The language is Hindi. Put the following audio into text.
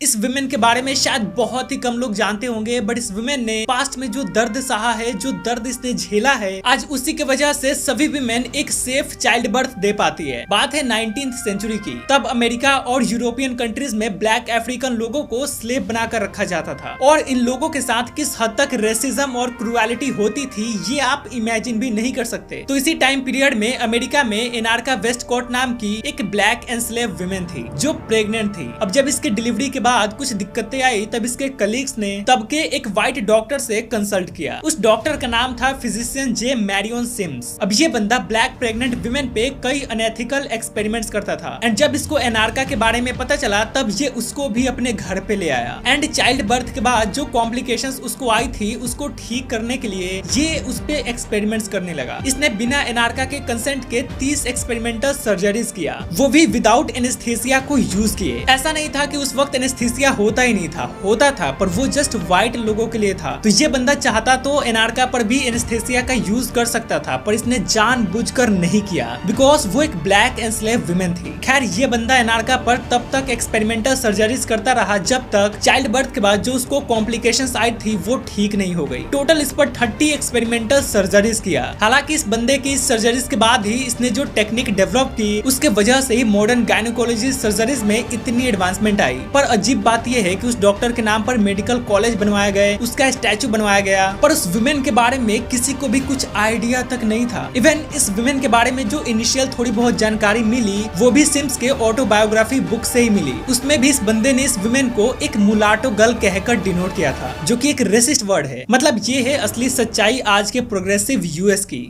इस वुमेन के बारे में शायद बहुत ही कम लोग जानते होंगे, बट इस वुमेन ने पास्ट में जो दर्द सहा है, जो दर्द इसने झेला है, आज उसी की वजह से सभी वुमेन एक सेफ चाइल्ड बर्थ दे पाती है। बात है 19th सेंचुरी की। तब अमेरिका और यूरोपियन कंट्रीज में ब्लैक अफ्रीकन लोगों को स्लेव बनाकर रखा जाता था और इन लोगों के साथ किस हद तक रेसिज्म और क्रूएलिटी होती थी ये आप इमेजिन भी नहीं कर सकते। तो इसी टाइम पीरियड में अमेरिका में एनार्का वेस्टकॉट नाम की एक ब्लैक एनस्लेव वुमेन थी जो प्रेग्नेंट थी। अब जब इसके डिलीवरी के बाद कुछ दिक्कतें आई तब इसके कलीग्स ने तब के एक व्हाइट डॉक्टर से कंसल्ट किया। उस डॉक्टर का नाम था फिजिशियन जे मैरियन सिम्स। अब ये बंदा ब्लैक प्रेग्नेंट वुमेन पे कई अनएथिकल एक्सपेरिमेंट्स करता था एंड जब इसको एनार्का के बारे में पता चला तब ये उसको भी अपने घर पे ले आया एंड चाइल्ड बर्थ के बाद जो कॉम्प्लिकेशंस उसको आई थी उसको ठीक करने के लिए ये उस पे एक्सपेरिमेंट्स करने लगा। इसने बिना एनार्का के कंसेंट के 30 एक्सपेरिमेंटल सर्जरीज किया, वो भी विदाउट एनेस्थीसिया को यूज किए। ऐसा नहीं था कि उस वक्त एनेस्थीसिया होता ही नहीं था, होता था पर वो जस्ट व्हाइट लोगों के लिए था। तो ये बंदा चाहता तो एनार्का पर भी एनेस्थीसिया का यूज कर सकता था पर इसने जानबूझकर नहीं किया बिकॉज वो एक ब्लैक एनस्लेव वुमेन थी। खैर ये बंदा एनार्का पर तब तक एक्सपेरिमेंटल सर्जरीज करता रहा जब तक चाइल्ड बर्थ के बाद जो उसको कॉम्प्लिकेशंस आई थी वो ठीक नहीं हो गई। टोटल इस पर 30 एक्सपेरिमेंटल सर्जरीज किया। हालांकि इस बंदे की सर्जरीज के बाद ही इसने जो टेक्निक डेवलप की उसके वजह से ही मॉडर्न गायनेकोलॉजी सर्जरीज में इतनी एडवांसमेंट आई। पर अजीब बात यह है कि उस डॉक्टर के नाम पर मेडिकल कॉलेज बनवाया गया, उसका स्टैचू बनवाया गया, पर उस वुमेन के बारे में किसी को भी कुछ आइडिया तक नहीं था। इवन इस वुमेन के बारे में जो इनिशियल थोड़ी बहुत जानकारी मिली वो भी सिम्स के ऑटोबायोग्राफी बुक से ही मिली। उसमें भी इस बंदे ने इस वुमेन को एक मुलाटो गर्ल कहकर डिनोट किया था जो कि एक रेसिस्ट वर्ड है। मतलब ये है असली सच्चाई आज के प्रोग्रेसिव यूएस की।